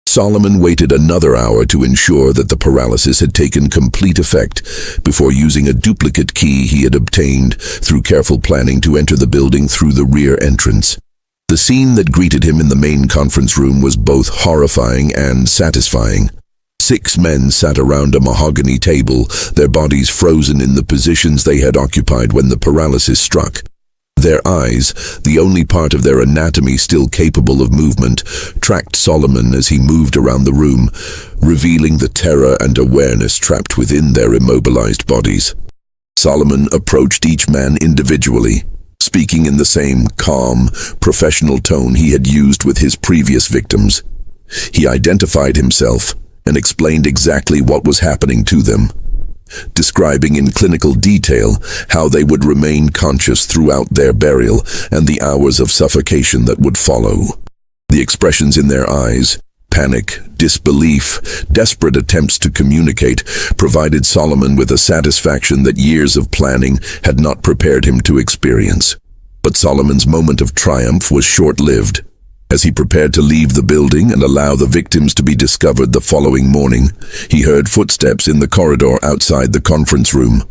Solomon waited another hour to ensure that the paralysis had taken complete effect before using a duplicate key he had obtained through careful planning to enter the building through the rear entrance. The scene that greeted him in the main conference room was both horrifying and satisfying. 6 men sat around a mahogany table, their bodies frozen in the positions they had occupied when the paralysis struck. Their eyes, the only part of their anatomy still capable of movement, tracked Solomon as he moved around the room, revealing the terror and awareness trapped within their immobilized bodies. Solomon approached each man individually, speaking in the same calm, professional tone he had used with his previous victims. He identified himself and explained exactly what was happening to them, describing in clinical detail how they would remain conscious throughout their burial and the hours of suffocation that would follow. The expressions in their eyes, panic, disbelief, desperate attempts to communicate, provided Solomon with a satisfaction that years of planning had not prepared him to experience. But Solomon's moment of triumph was short-lived. As he prepared to leave the building and allow the victims to be discovered the following morning, he heard footsteps in the corridor outside the conference room.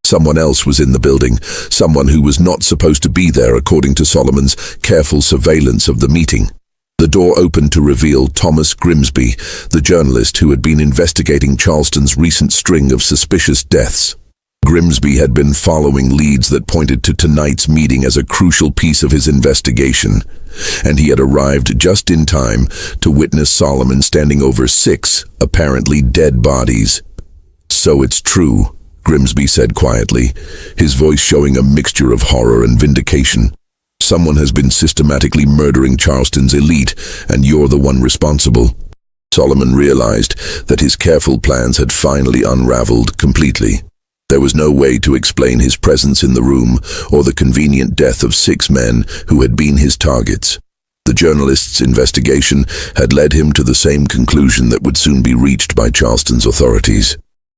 Someone else was in the building, someone who was not supposed to be there according to Solomon's careful surveillance of the meeting. The door opened to reveal Thomas Grimsby, the journalist who had been investigating Charleston's recent string of suspicious deaths. Grimsby had been following leads that pointed to tonight's meeting as a crucial piece of his investigation, and he had arrived just in time to witness Solomon standing over 6 apparently dead bodies. "So it's true," Grimsby said quietly, his voice showing a mixture of horror and vindication. "Someone has been systematically murdering Charleston's elite, and you're the one responsible." Solomon realized that his careful plans had finally unraveled completely. There was no way to explain his presence in the room or the convenient death of 6 men who had been his targets. The journalist's investigation had led him to the same conclusion that would soon be reached by Charleston's authorities.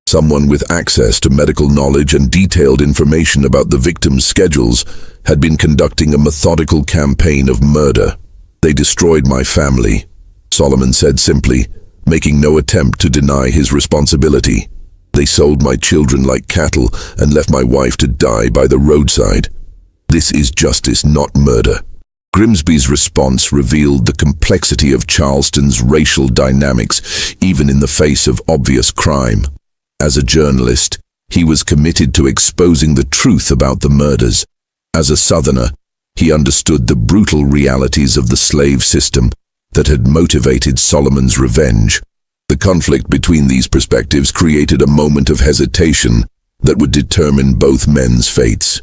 Someone with access to medical knowledge and detailed information about the victims' schedules had been conducting a methodical campaign of murder. "They destroyed my family," Solomon said simply, making no attempt to deny his responsibility. "They sold my children like cattle and left my wife to die by the roadside. This is justice, not murder." Grimsby's response revealed the complexity of Charleston's racial dynamics, even in the face of obvious crime. As a journalist, he was committed to exposing the truth about the murders. As a Southerner, he understood the brutal realities of the slave system that had motivated Solomon's revenge. The conflict between these perspectives created a moment of hesitation that would determine both men's fates.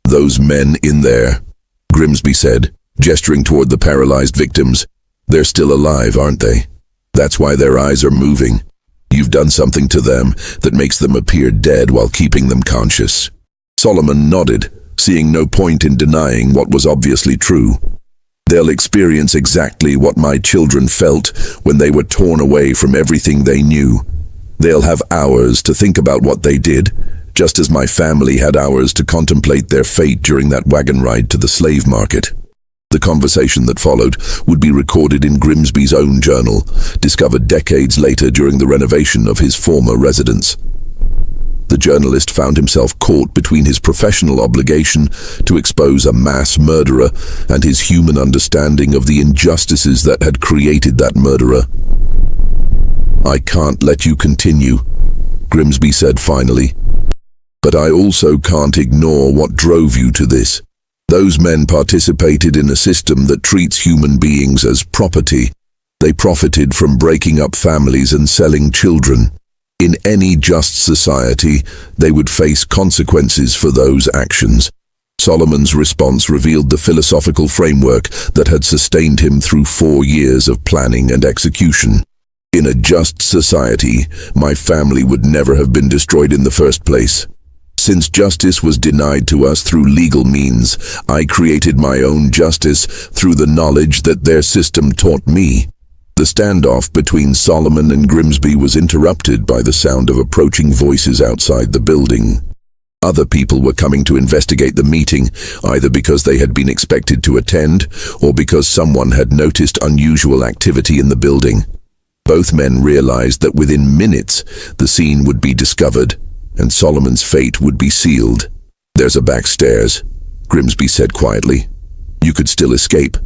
"Those men in there," Grimsby said, gesturing toward the paralyzed victims. "They're still alive, aren't they? That's why their eyes are moving. You've done something to them that makes them appear dead while keeping them conscious." Solomon nodded, seeing no point in denying what was obviously true. "They'll experience exactly what my children felt when they were torn away from everything they knew. They'll have hours to think about what they did, just as my family had hours to contemplate their fate during that wagon ride to the slave market." The conversation that followed would be recorded in Grimsby's own journal, discovered decades later during the renovation of his former residence. The journalist found himself caught between his professional obligation to expose a mass murderer and his human understanding of the injustices that had created that murderer. "I can't let you continue," Grimsby said finally. "But I also can't ignore what drove you to this. Those men participated in a system that treats human beings as property. They profited from breaking up families and selling children. In any just society, they would face consequences for those actions." Solomon's response revealed the philosophical framework that had sustained him through 4 years of planning and execution. "In a just society, my family would never have been destroyed in the first place. Since justice was denied to us through legal means, I created my own justice through the knowledge that their system taught me." The standoff between Solomon and Grimsby was interrupted by the sound of approaching voices outside the building. Other people were coming to investigate the meeting, either because they had been expected to attend or because someone had noticed unusual activity in the building. Both men realized that within minutes the scene would be discovered, and Solomon's fate would be sealed. "There's a back stairs," Grimsby said quietly. "You could still escape.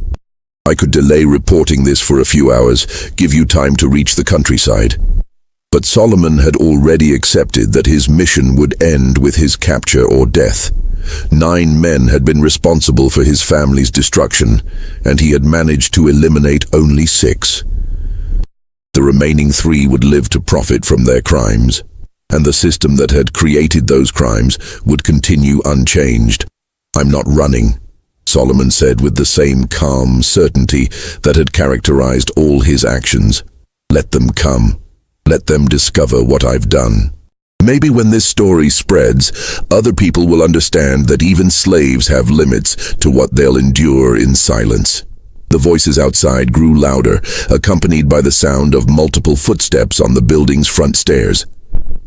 I could delay reporting this for a few hours, give you time to reach the countryside." But Solomon had already accepted that his mission would end with his capture or death. 9 men had been responsible for his family's destruction, and he had managed to eliminate only 6. The remaining 3 would live to profit from their crimes, and the system that had created those crimes would continue unchanged. "I'm not running," Solomon said with the same calm certainty that had characterized all his actions. "Let them come. Let them discover what I've done. Maybe when this story spreads, other people will understand that even slaves have limits to what they'll endure in silence." The voices outside grew louder, accompanied by the sound of multiple footsteps on the building's front stairs.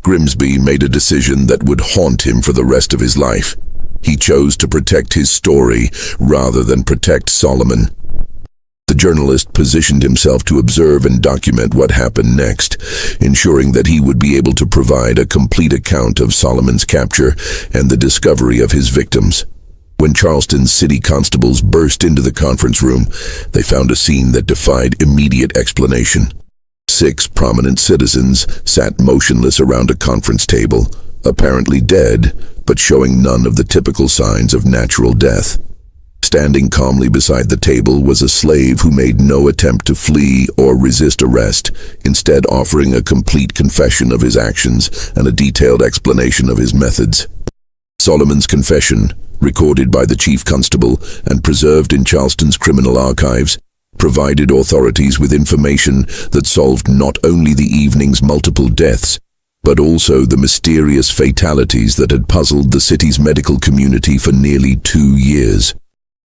Grimsby made a decision that would haunt him for the rest of his life. He chose to protect his story rather than protect Solomon. The journalist positioned himself to observe and document what happened next, ensuring that he would be able to provide a complete account of Solomon's capture and the discovery of his victims. When Charleston's city constables burst into the conference room, they found a scene that defied immediate explanation. 6 prominent citizens sat motionless around a conference table, apparently dead, but showing none of the typical signs of natural death. Standing calmly beside the table was a slave who made no attempt to flee or resist arrest, instead offering a complete confession of his actions and a detailed explanation of his methods. Solomon's confession, recorded by the chief constable and preserved in Charleston's criminal archives, provided authorities with information that solved not only the evening's multiple deaths, but also the mysterious fatalities that had puzzled the city's medical community for nearly 2 years.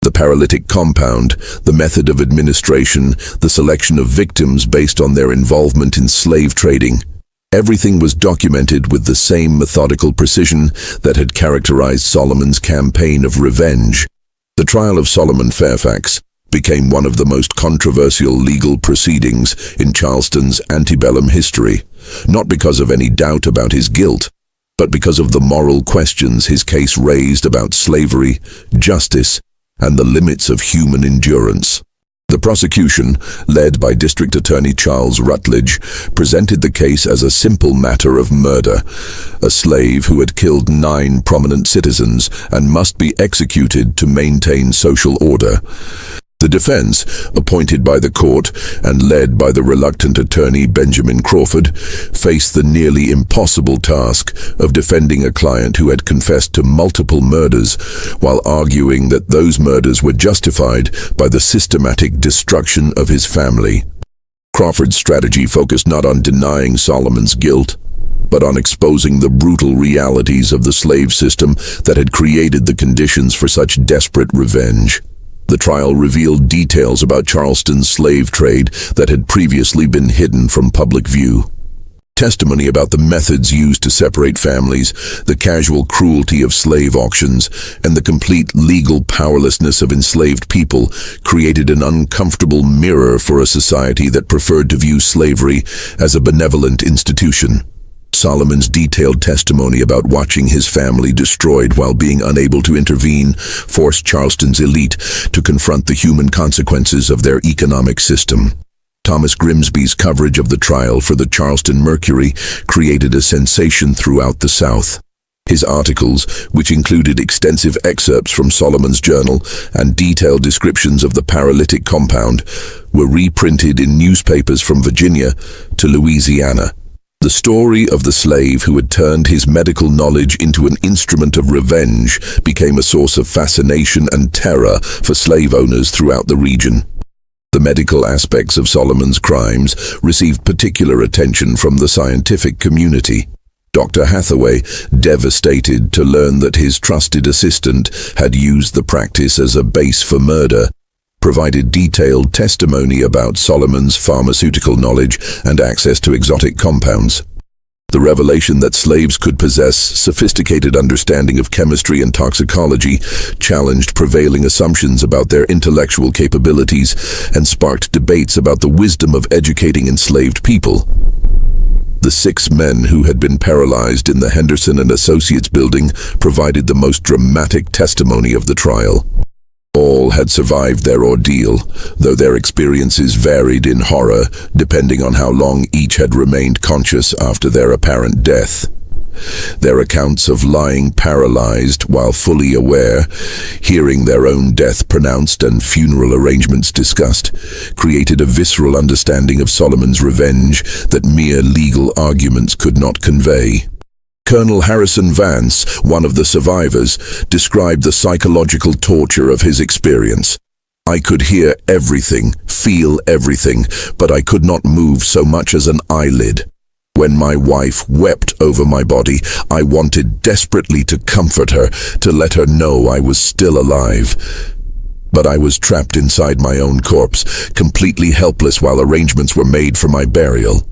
The paralytic compound, the method of administration, the selection of victims based on their involvement in slave trading. Everything was documented with the same methodical precision that had characterized Solomon's campaign of revenge. The trial of Solomon Fairfax became one of the most controversial legal proceedings in Charleston's antebellum history, not because of any doubt about his guilt, but because of the moral questions his case raised about slavery, justice, and the limits of human endurance. The prosecution, led by District Attorney Charles Rutledge, presented the case as a simple matter of murder, a slave who had killed 9 prominent citizens and must be executed to maintain social order. The defense, appointed by the court and led by the reluctant attorney Benjamin Crawford, faced the nearly impossible task of defending a client who had confessed to multiple murders, while arguing that those murders were justified by the systematic destruction of his family. Crawford's strategy focused not on denying Solomon's guilt, but on exposing the brutal realities of the slave system that had created the conditions for such desperate revenge. The trial revealed details about Charleston's slave trade that had previously been hidden from public view. Testimony about the methods used to separate families, the casual cruelty of slave auctions, and the complete legal powerlessness of enslaved people created an uncomfortable mirror for a society that preferred to view slavery as a benevolent institution. Solomon's detailed testimony about watching his family destroyed while being unable to intervene forced Charleston's elite to confront the human consequences of their economic system. Thomas Grimsby's coverage of the trial for the Charleston Mercury created a sensation throughout the South. His articles, which included extensive excerpts from Solomon's journal and detailed descriptions of the paralytic compound, were reprinted in newspapers from Virginia to Louisiana. The story of the slave who had turned his medical knowledge into an instrument of revenge became a source of fascination and terror for slave owners throughout the region. The medical aspects of Solomon's crimes received particular attention from the scientific community. Dr. Hathaway, devastated to learn that his trusted assistant had used the practice as a base for murder, provided detailed testimony about Solomon's pharmaceutical knowledge and access to exotic compounds. The revelation that slaves could possess sophisticated understanding of chemistry and toxicology challenged prevailing assumptions about their intellectual capabilities and sparked debates about the wisdom of educating enslaved people. The 6 men who had been paralyzed in the Henderson and Associates building provided the most dramatic testimony of the trial. All had survived their ordeal, though their experiences varied in horror depending on how long each had remained conscious after their apparent death. Their accounts of lying paralyzed while fully aware, hearing their own death pronounced and funeral arrangements discussed, created a visceral understanding of Solomon's revenge that mere legal arguments could not convey. Colonel Harrison Vance, one of the survivors, described the psychological torture of his experience. "I could hear everything, feel everything, but I could not move so much as an eyelid. When my wife wept over my body, I wanted desperately to comfort her, to let her know I was still alive. But I was trapped inside my own corpse, completely helpless while arrangements were made for my burial."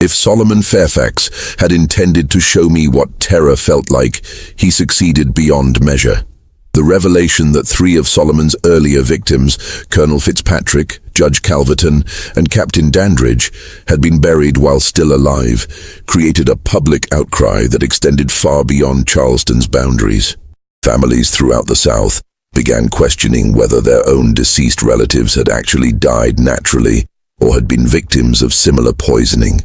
If Solomon Fairfax had intended to show me what terror felt like, he succeeded beyond measure. The revelation that 3 of Solomon's earlier victims, Colonel Fitzpatrick, Judge Calverton, and Captain Dandridge, had been buried while still alive, created a public outcry that extended far beyond Charleston's boundaries. Families throughout the South began questioning whether their own deceased relatives had actually died naturally or had been victims of similar poisoning.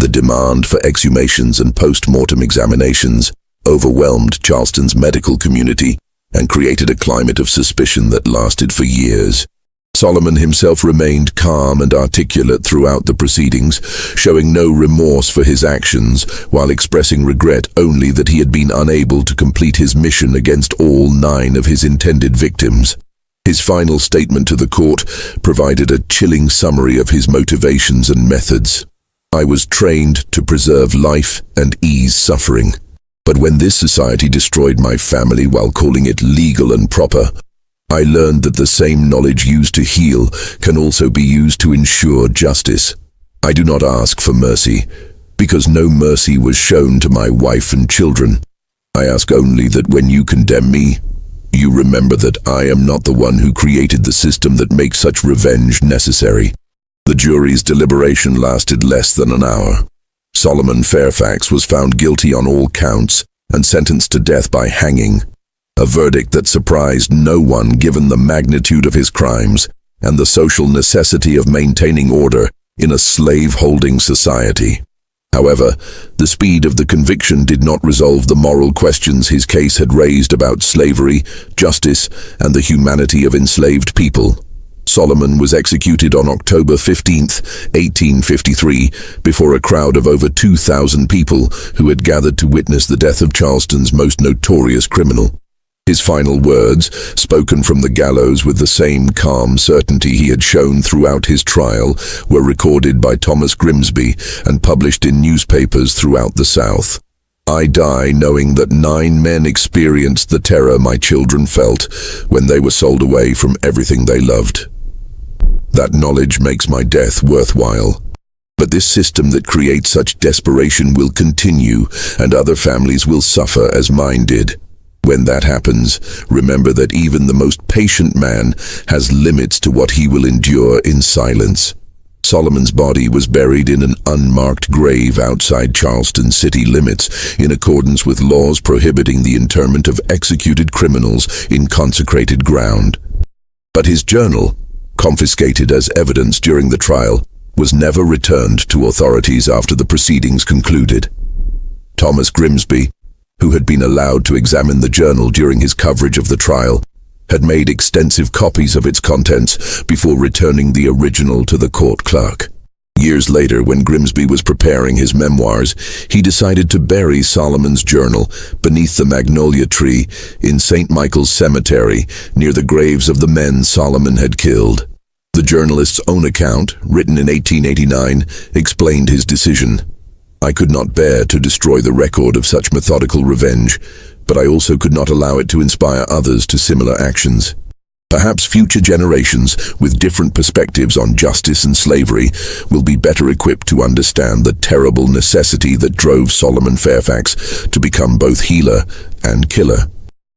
The demand for exhumations and post-mortem examinations overwhelmed Charleston's medical community and created a climate of suspicion that lasted for years. Solomon himself remained calm and articulate throughout the proceedings, showing no remorse for his actions, while expressing regret only that he had been unable to complete his mission against all 9 of his intended victims. His final statement to the court provided a chilling summary of his motivations and methods. "I was trained to preserve life and ease suffering. But when this society destroyed my family while calling it legal and proper, I learned that the same knowledge used to heal can also be used to ensure justice. I do not ask for mercy, because no mercy was shown to my wife and children. I ask only that when you condemn me, you remember that I am not the one who created the system that makes such revenge necessary." The jury's deliberation lasted less than an hour. Solomon Fairfax was found guilty on all counts and sentenced to death by hanging, a verdict that surprised no one given the magnitude of his crimes and the social necessity of maintaining order in a slave-holding society. However, the speed of the conviction did not resolve the moral questions his case had raised about slavery, justice, and the humanity of enslaved people. Solomon was executed on October 15, 1853, before a crowd of over 2,000 people who had gathered to witness the death of Charleston's most notorious criminal. His final words, spoken from the gallows with the same calm certainty he had shown throughout his trial, were recorded by Thomas Grimsby and published in newspapers throughout the South. "I die knowing that 9 men experienced the terror my children felt when they were sold away from everything they loved. That knowledge makes my death worthwhile. But this system that creates such desperation will continue, and other families will suffer as mine did. When that happens, remember that even the most patient man has limits to what he will endure in silence." Solomon's body was buried in an unmarked grave outside Charleston city limits, in accordance with laws prohibiting the interment of executed criminals in consecrated ground. But his journal, confiscated as evidence during the trial, was never returned to authorities after the proceedings concluded. Thomas Grimsby, who had been allowed to examine the journal during his coverage of the trial, had made extensive copies of its contents before returning the original to the court clerk. Years later, when Grimsby was preparing his memoirs, he decided to bury Solomon's journal beneath the magnolia tree in St. Michael's Cemetery, near the graves of the men Solomon had killed. The journalist's own account, written in 1889, explained his decision. "I could not bear to destroy the record of such methodical revenge, but I also could not allow it to inspire others to similar actions. Perhaps future generations, with different perspectives on justice and slavery, will be better equipped to understand the terrible necessity that drove Solomon Fairfax to become both healer and killer."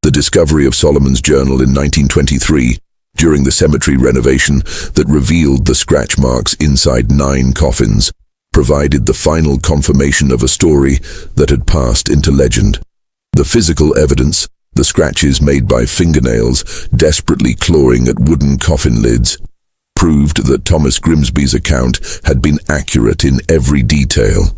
The discovery of Solomon's journal in 1923, during the cemetery renovation that revealed the scratch marks inside 9 coffins, provided the final confirmation of a story that had passed into legend. The physical evidence, the scratches made by fingernails desperately clawing at wooden coffin lids, proved that Thomas Grimsby's account had been accurate in every detail.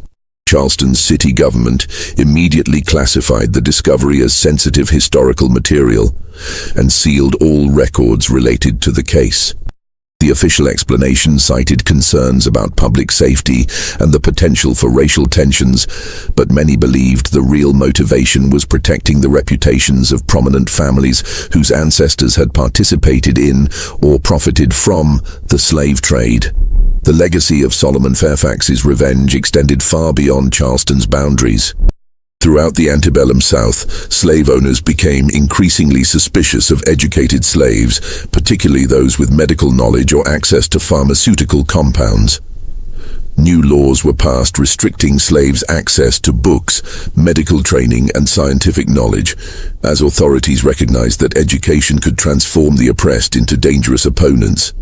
Charleston's city government immediately classified the discovery as sensitive historical material and sealed all records related to the case. The official explanation cited concerns about public safety and the potential for racial tensions, but many believed the real motivation was protecting the reputations of prominent families whose ancestors had participated in or profited from the slave trade. The legacy of Solomon Fairfax's revenge extended far beyond Charleston's boundaries. Throughout the antebellum South, slave owners became increasingly suspicious of educated slaves, particularly those with medical knowledge or access to pharmaceutical compounds. New laws were passed restricting slaves' access to books, medical training, and scientific knowledge, as authorities recognized that education could transform the oppressed into dangerous opponents.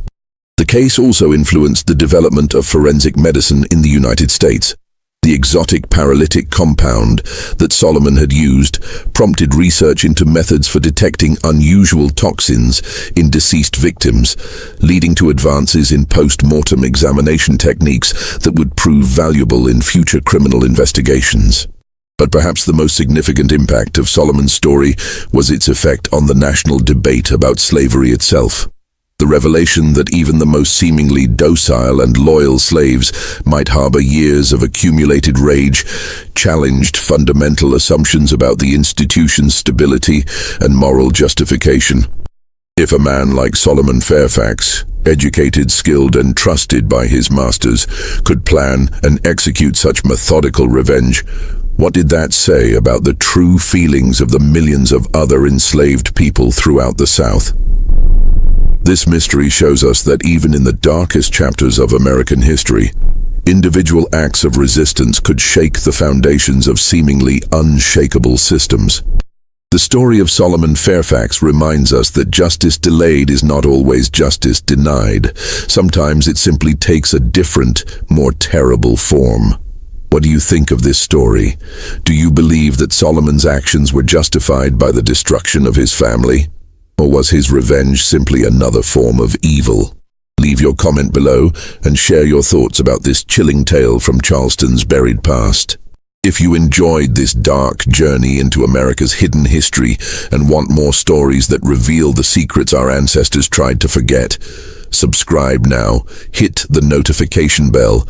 The case also influenced the development of forensic medicine in the United States. The The exotic paralytic compound that Solomon had used prompted research into methods for detecting unusual toxins in deceased victims, leading to advances in post-mortem examination techniques that would prove valuable in future criminal investigations. But perhaps the most significant impact of Solomon's story was its effect on the national debate about slavery itself. The revelation that even the most seemingly docile and loyal slaves might harbor years of accumulated rage challenged fundamental assumptions about the institution's stability and moral justification. If a man like Solomon Fairfax, educated, skilled, and trusted by his masters, could plan and execute such methodical revenge, what did that say about the true feelings of the millions of other enslaved people throughout the South? This mystery shows us that even in the darkest chapters of American history, individual acts of resistance could shake the foundations of seemingly unshakable systems. The story of Solomon Fairfax reminds us that justice delayed is not always justice denied. Sometimes it simply takes a different, more terrible form. What do you think of this story? Do you believe that Solomon's actions were justified by the destruction of his family? Or was his revenge simply another form of evil? Leave your comment below and share your thoughts about this chilling tale from Charleston's buried past. If you enjoyed this dark journey into America's hidden history and want more stories that reveal the secrets our ancestors tried to forget, subscribe now, hit the notification bell,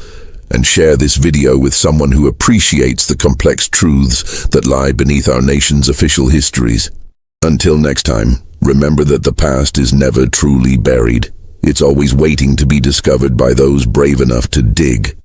and share this video with someone who appreciates the complex truths that lie beneath our nation's official histories. Until next time, remember that the past is never truly buried. It's always waiting to be discovered by those brave enough to dig.